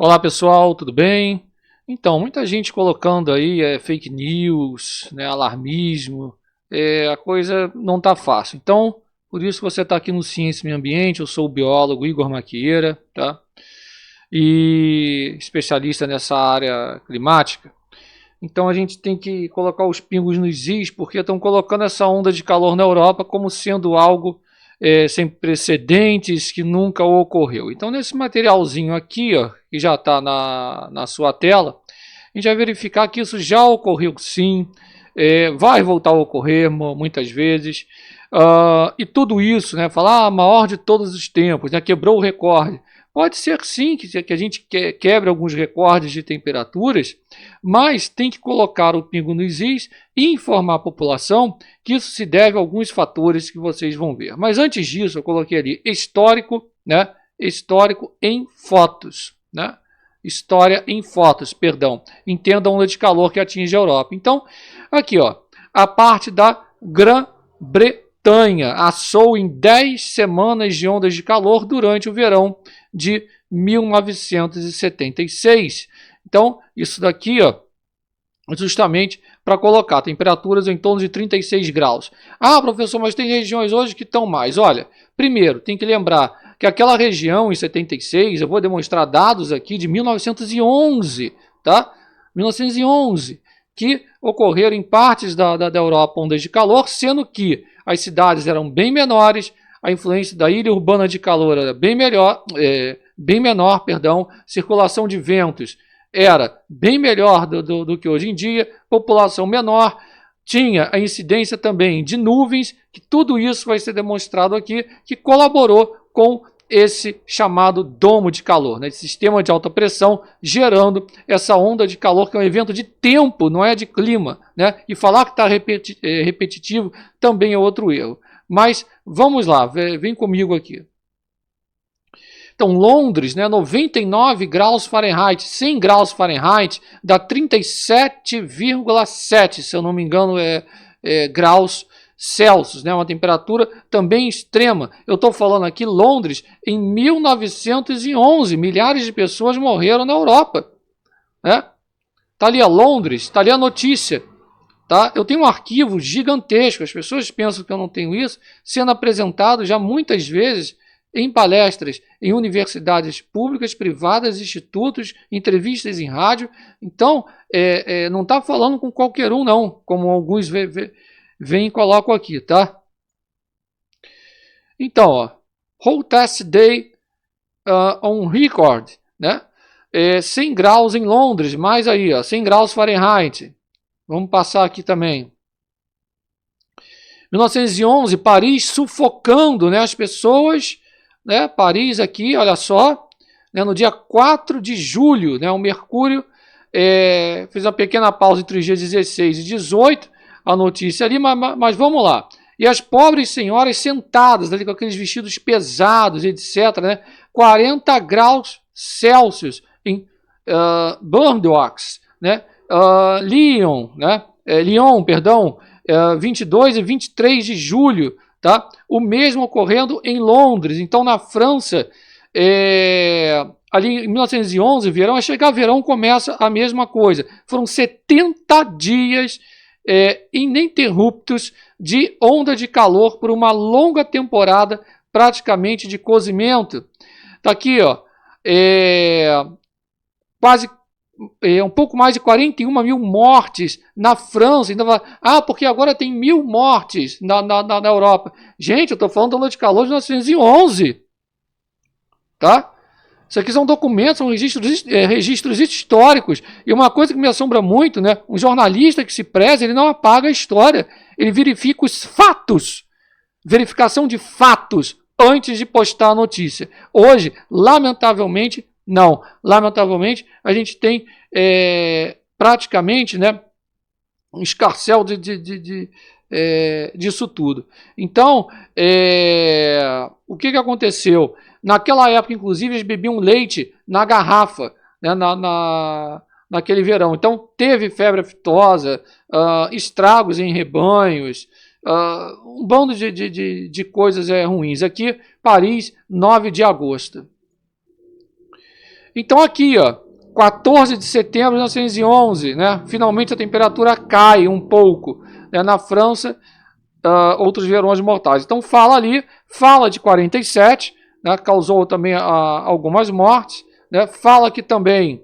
Olá pessoal, tudo bem? Então, muita gente colocando aí fake news, né, alarmismo, a coisa não está fácil. Então, por isso você está aqui no Ciência e Meio Ambiente, eu sou o biólogo Igor Maquieira, tá? E especialista nessa área climática. Então a gente tem que colocar os pingos nos is, porque estão colocando essa onda de calor na Europa como sendo algo sem precedentes, que nunca ocorreu. Então nesse materialzinho aqui, ó, que já está na sua tela, a gente vai verificar que isso já ocorreu sim, vai voltar a ocorrer muitas vezes, e tudo isso, né, falar maior de todos os tempos, né, quebrou o recorde. Pode ser sim que a gente quebre alguns recordes de temperaturas, mas tem que colocar o pingo nos is e informar a população que isso se deve a alguns fatores que vocês vão ver. Mas antes disso, eu coloquei ali histórico, né? Histórico em fotos, né? História em fotos, perdão. Entenda a onda de calor que atinge a Europa. Então, aqui, ó, a parte da Grã-Bretanha assou em 10 semanas de ondas de calor durante o verão de 1976. Então, isso daqui, ó, justamente para colocar temperaturas em torno de 36 graus. Ah, professor, mas tem regiões hoje que estão mais. Olha, primeiro, tem que lembrar que aquela região em 76, eu vou demonstrar dados aqui de 1911, tá? 1911, que ocorreram em partes da Europa ondas de calor, sendo que as cidades eram bem menores, a influência da ilha urbana de calor era bem menor, perdão, circulação de ventos era bem melhor do que hoje em dia, população menor, tinha a incidência também de nuvens, que tudo isso vai ser demonstrado aqui, que colaborou com esse chamado domo de calor, né? Esse sistema de alta pressão gerando essa onda de calor, que é um evento de tempo, não é de clima, né? E falar que está repetitivo também é outro erro. Mas vamos lá, vem comigo aqui. Então, Londres, né, 99 graus Fahrenheit, 100 graus Fahrenheit, dá 37,7, se eu não me engano, graus Celsius, né, uma temperatura também extrema. Eu estou falando aqui Londres em 1911, milhares de pessoas morreram na Europa. Né? Tá ali a Londres, tá ali a notícia. Tá? Eu tenho um arquivo gigantesco, as pessoas pensam que eu não tenho isso, sendo apresentado já muitas vezes em palestras, em universidades públicas, privadas, institutos, entrevistas em rádio. Então, não está falando com qualquer um, não, como alguns vêm e colocam aqui, tá? Então, ó, Hottest Day on Record, né? 100 graus em Londres, mais aí, ó, 100 graus Fahrenheit. Vamos passar aqui também. 1911, Paris sufocando, né, as pessoas, né, Paris aqui, olha só, né, no dia 4 de julho, né, o Mercúrio fez uma pequena pausa entre os dias 16 e 18, a notícia ali, mas vamos lá. E as pobres senhoras sentadas ali com aqueles vestidos pesados, etc., né, 40 graus Celsius em Bordeaux, né, Lyon, 22 e 23 de julho, tá? O mesmo ocorrendo em Londres. Então, na França, ali em 1911, verão, a chegar verão começa a mesma coisa. Foram 70 dias ininterruptos de onda de calor por uma longa temporada, praticamente de cozimento. Tá aqui, ó, quase um pouco mais de 41 mil mortes na França. Então, porque agora tem 1.000 mortes na Europa. Gente, eu estou falando da onda de calor de 1911. Tá? Isso aqui são documentos, são registros históricos. E uma coisa que me assombra muito, né? Um jornalista que se preza, ele não apaga a história. Ele verifica os fatos. Verificação de fatos antes de postar a notícia. Hoje, lamentavelmente, não. Lamentavelmente, a gente tem praticamente, né, um escarcéu disso tudo. Então, o que aconteceu? Naquela época, inclusive, eles bebiam leite na garrafa, né, naquele verão. Então, teve febre aftosa, estragos em rebanhos, um bando de coisas ruins. Aqui, Paris, 9 de agosto. Então aqui, ó, 14 de setembro de 1911, né, finalmente a temperatura cai um pouco, né, na França, outros verões mortais. Então fala ali, fala de 47, né, causou também algumas mortes, né, fala que também,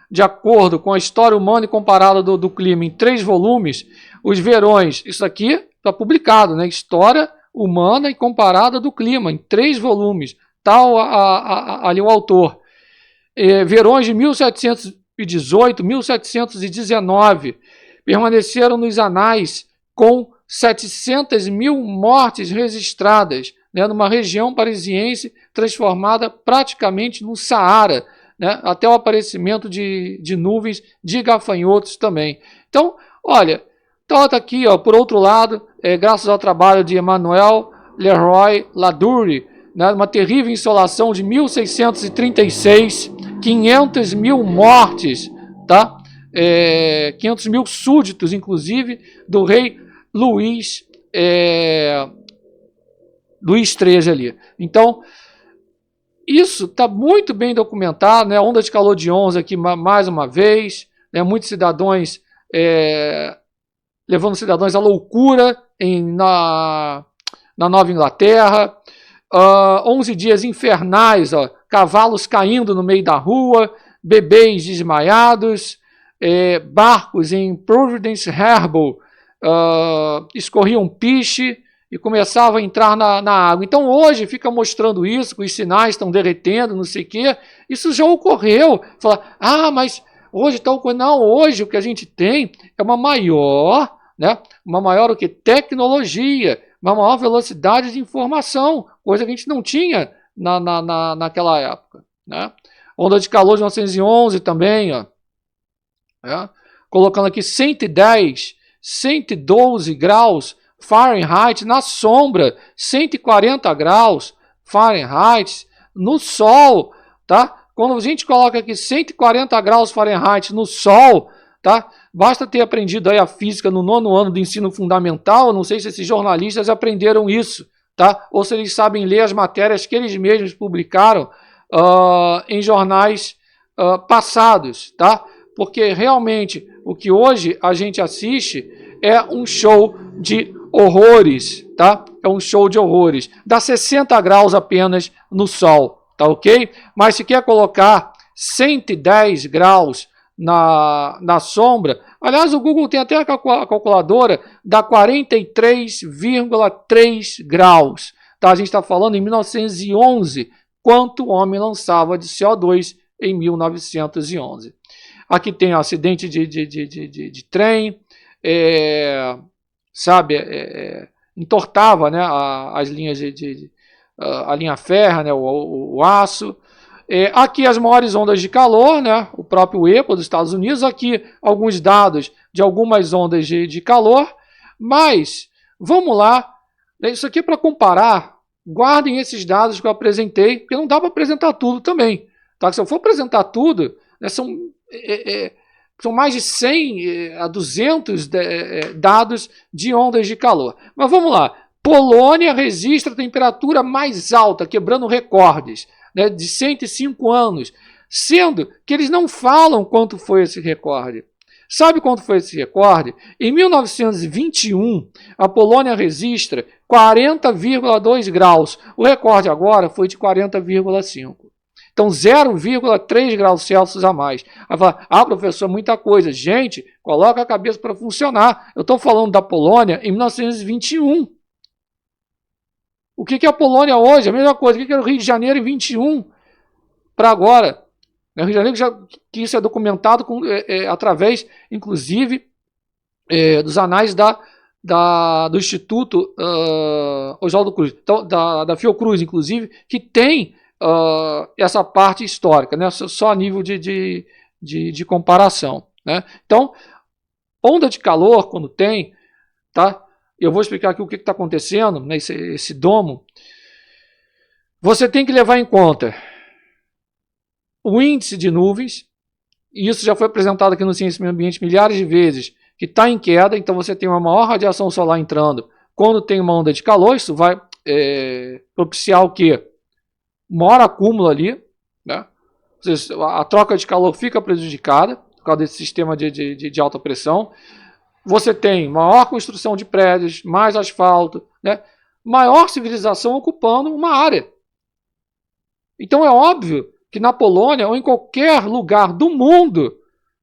de acordo com a história humana e comparada do clima em 3 volumes, os verões, isso aqui está publicado, né, História Humana e Comparada do Clima, em 3 volumes, tal ali o autor. Verões de 1718, 1719, permaneceram nos anais com 700 mil mortes registradas, né, numa região parisiense transformada praticamente no Saara, né, até o aparecimento de nuvens de gafanhotos também. Então, olha, está aqui, ó, por outro lado, graças ao trabalho de Emmanuel Leroy Ladurie, né, uma terrível insolação de 1636, 500 mil mortes, tá? 500 mil súditos, inclusive, do rei Luís XIII ali. Então, isso está muito bem documentado, né? Onda de calor de 11 aqui mais uma vez, né? Muitos cidadãos levando cidadãos à loucura na Nova Inglaterra. 11 dias infernais, ó, cavalos caindo no meio da rua, bebês desmaiados, barcos em Providence Harbour escorriam piche e começavam a entrar na água. Então hoje fica mostrando isso, que os sinais estão derretendo, não sei o quê. Isso já ocorreu. Fala, mas hoje tal coisa. Não, hoje o que a gente tem é uma maior, né? Uma maior o que? Tecnologia, uma maior velocidade de informação, coisa que a gente não tinha naquela época, né? Onda de calor de 1911 também, ó, né? Colocando aqui 110, 112 graus Fahrenheit na sombra, 140 graus Fahrenheit no sol, tá? Quando a gente coloca aqui 140 graus Fahrenheit no sol, tá? Basta ter aprendido aí a física no 9º ano do ensino fundamental. Eu não sei se esses jornalistas aprenderam isso, tá? Ou se eles sabem ler as matérias que eles mesmos publicaram em jornais passados, tá? Porque realmente o que hoje a gente assiste é um show de horrores, tá? É um show de horrores. Dá 60 graus apenas no sol, tá ok? Mas se quer colocar 110 graus na sombra, aliás, o Google tem até a calculadora, dá 43,3 graus. Tá? A gente está falando em 1911, quanto o homem lançava de CO2 em 1911. Aqui tem acidente de trem, entortava, né, as linhas a linha férrea, né, o aço. Aqui as maiores ondas de calor, né, o próprio EPA dos Estados Unidos. Aqui alguns dados de algumas ondas de calor. Mas vamos lá, né, isso aqui é para comparar. Guardem esses dados que eu apresentei, porque não dá para apresentar tudo também. Tá? Se eu for apresentar tudo, né, são mais de 100 a 200 dados de ondas de calor. Mas vamos lá. Polônia registra a temperatura mais alta, quebrando recordes, né, de 105 anos, sendo que eles não falam quanto foi esse recorde. Sabe quanto foi esse recorde? Em 1921, a Polônia registra 40,2 graus. O recorde agora foi de 40,5. Então, 0,3 graus Celsius a mais. Vai falar, professor, muita coisa. Gente, coloca a cabeça para funcionar. Eu estou falando da Polônia em 1921. O que é a Polônia hoje? A mesma coisa. O que era o Rio de Janeiro em 21 para agora? O Rio de Janeiro, que isso é documentado através, inclusive, dos anais do Instituto Oswaldo Cruz, então, da Fiocruz, inclusive, que tem essa parte histórica, né? Só a nível de comparação, né? Então, onda de calor, quando tem, tá? Eu vou explicar aqui o que está acontecendo, né? Esse domo. Você tem que levar em conta o índice de nuvens, e isso já foi apresentado aqui no Ciência e Meio Ambiente milhares de vezes, que está em queda. Então você tem uma maior radiação solar entrando quando tem uma onda de calor. Isso vai propiciar o quê? Maior acúmulo ali, né? A troca de calor fica prejudicada por causa desse sistema de alta pressão. Você tem maior construção de prédios, mais asfalto, né? Maior civilização ocupando uma área. Então é óbvio que na Polônia ou em qualquer lugar do mundo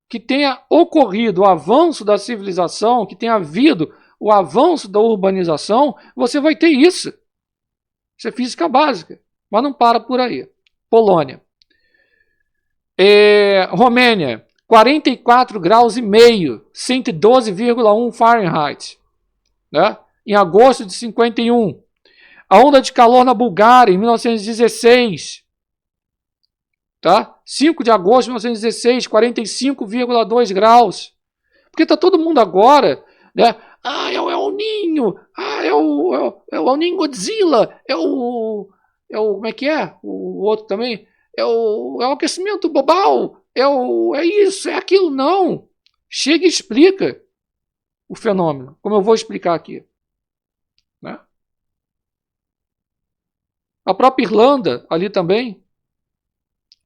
que tenha ocorrido o avanço da civilização, que tenha havido o avanço da urbanização, você vai ter isso. Isso é física básica, mas não para por aí. Polônia. Romênia, 44 graus e meio, 112,1 Fahrenheit, né? Em agosto de 51. A onda de calor na Bulgária, em 1916, tá? 5 de agosto de 1916, 45,2 graus. Porque está todo mundo agora, né? Ah, é o El Niño, é o El Niño Godzilla, como é que é? O outro também, é o aquecimento global, é isso, é aquilo. Não, chega e explica o fenômeno, como eu vou explicar aqui, né? A própria Irlanda, ali também,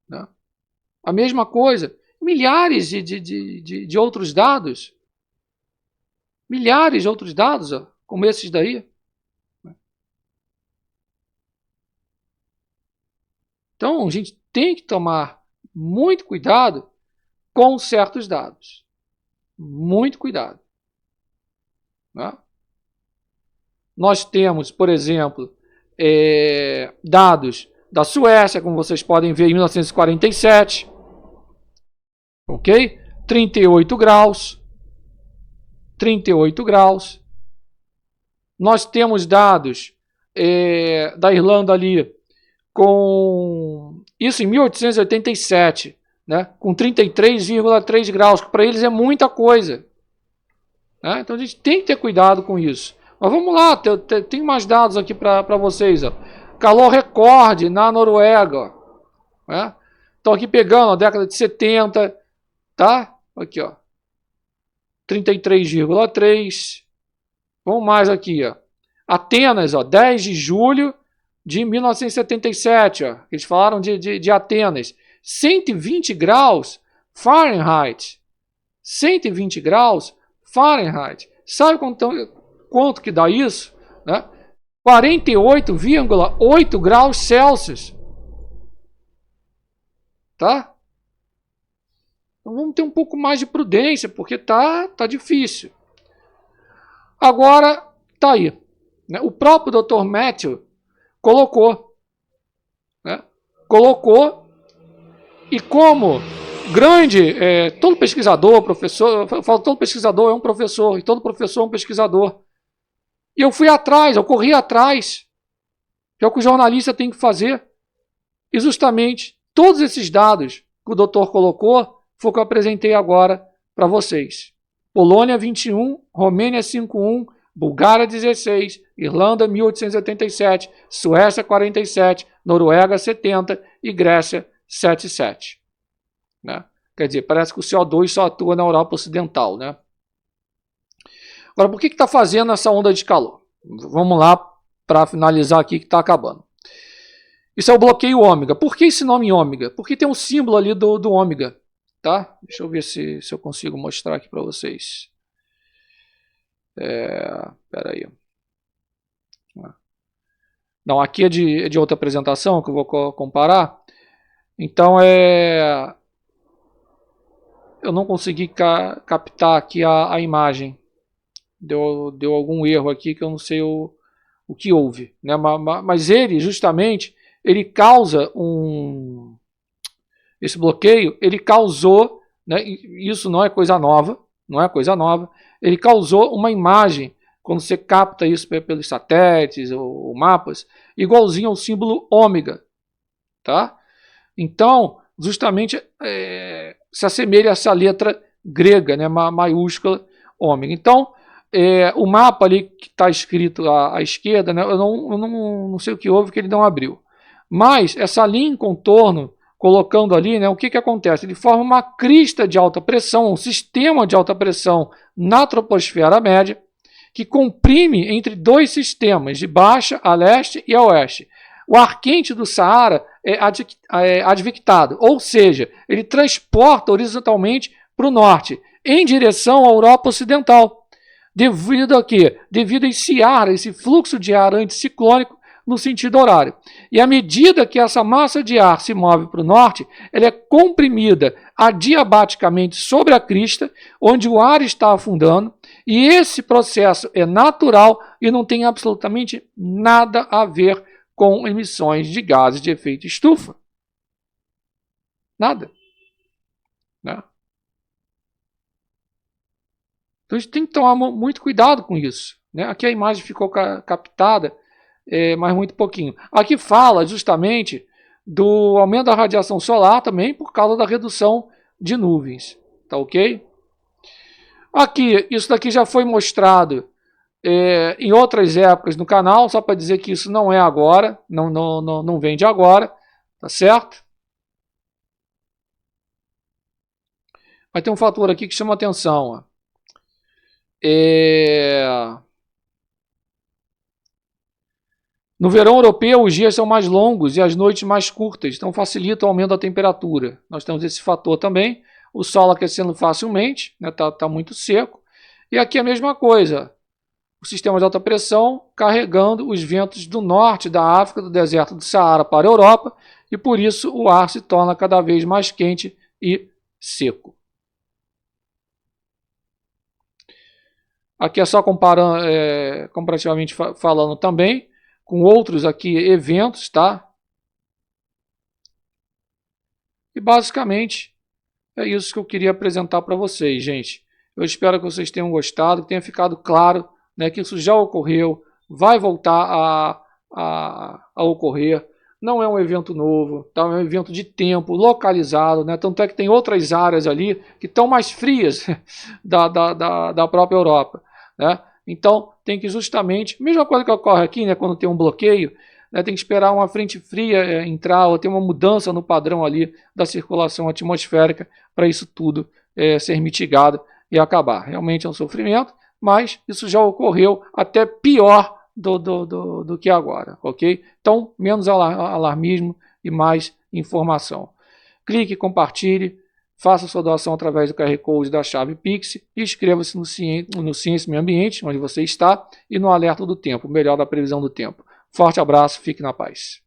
né? A mesma coisa, milhares de outros dados, milhares de outros dados, ó, como esses daí. Então, a gente tem que tomar muito cuidado com certos dados. Muito cuidado, né? Nós temos, por exemplo, dados da Suécia, como vocês podem ver, em 1947. Ok? 38 graus. 38 graus. Nós temos dados da Irlanda ali com isso em 1887, né, com 33,3 graus, que para eles é muita coisa, né? Então a gente tem que ter cuidado com isso. Mas vamos lá, tem mais dados aqui para vocês. Ó. Calor recorde na Noruega. Ó, né? Então aqui pegando a década de 70, tá? Aqui, ó. 33,3. Vamos mais aqui, ó. Atenas, ó, 10 de julho de 1977, ó. Eles falaram de Atenas. 120 graus Fahrenheit. 120 graus Fahrenheit. Sabe quanto que dá isso? Né? 48,8 graus Celsius. Tá? Então vamos ter um pouco mais de prudência, porque tá difícil. Agora, tá aí. Né? O próprio Dr. Matthew colocou. Né? Colocou. E como grande, todo pesquisador, professor, eu falo todo pesquisador é um professor, e todo professor é um pesquisador. E eu fui atrás, eu corri atrás, que é o que o jornalista tem que fazer. E justamente todos esses dados que o doutor colocou foi o que eu apresentei agora para vocês. Polônia 21, Romênia 5,1, Bulgária 16, Irlanda 1887, Suécia 47, Noruega 70 e Grécia 7,7. Né? Quer dizer, parece que o CO2 só atua na Europa Ocidental, né? Agora, por que está fazendo essa onda de calor? Vamos lá para finalizar aqui que está acabando. Isso é o bloqueio ômega. Por que esse nome ômega? Porque tem um símbolo ali do ômega. Tá? Deixa eu ver se eu consigo mostrar aqui para vocês. Espera aí. Não, aqui é de outra apresentação que eu vou comparar. Então, eu não consegui captar aqui a imagem. Deu algum erro aqui que eu não sei o que houve, né? Mas ele, justamente, ele causa esse bloqueio, ele causou, né? Isso não é coisa nova, ele causou uma imagem, quando você capta isso pelos satélites ou mapas, igualzinho ao símbolo ômega, tá? Então, justamente, se assemelha a essa letra grega, né? Maiúscula, ômega. Então, o mapa ali que está escrito à esquerda, né, eu não sei o que houve, que ele não abriu. Mas essa linha em contorno, colocando ali, né, o que acontece? Ele forma uma crista de alta pressão, um sistema de alta pressão na troposfera média, que comprime entre dois sistemas, de baixa a leste e a oeste. o ar quente do Saara é advectado, ou seja, ele transporta horizontalmente para o norte, em direção à Europa Ocidental. Devido a quê? Devido a esse fluxo de ar anticiclônico no sentido horário. E à medida que essa massa de ar se move para o norte, ela é comprimida adiabaticamente sobre a crista, onde o ar está afundando, e esse processo é natural e não tem absolutamente nada a ver com emissões de gases de efeito estufa. Nada. Né? Então a gente tem que tomar muito cuidado com isso. Né? Aqui a imagem ficou captada, mas muito pouquinho. Aqui fala justamente do aumento da radiação solar também por causa da redução de nuvens. Tá ok? Aqui, isso daqui já foi mostrado em outras épocas no canal, só para dizer que isso não é agora, não vem de agora, tá certo? Mas tem um fator aqui que chama atenção. Ó. No verão europeu, os dias são mais longos e as noites mais curtas, então facilita o aumento da temperatura. Nós temos esse fator também. O solo aquecendo facilmente, né, tá muito seco. E aqui a mesma coisa. O sistema de alta pressão carregando os ventos do norte da África, do deserto do Saara para a Europa, e por isso o ar se torna cada vez mais quente e seco. Aqui é só comparativamente falando também com outros aqui eventos, tá? E basicamente é isso que eu queria apresentar para vocês, gente. Eu espero que vocês tenham gostado, que tenha ficado claro, né, que isso já ocorreu, vai voltar a ocorrer. Não é um evento novo, tá? É um evento de tempo, localizado, né? Tanto é que tem outras áreas ali que estão mais frias da própria Europa, né? Então tem que justamente, mesma coisa que ocorre aqui, né, quando tem um bloqueio, né, tem que esperar uma frente fria entrar, ou ter uma mudança no padrão ali da circulação atmosférica para isso tudo ser mitigado e acabar. Realmente é um sofrimento, mas isso já ocorreu até pior do que agora, ok? Então, menos alarmismo e mais informação. Clique, compartilhe, faça sua doação através do QR Code da chave Pix e inscreva-se no Ciência e Meio Ambiente, onde você está, e no Alerta do Tempo, melhor da previsão do tempo. Forte abraço, fique na paz.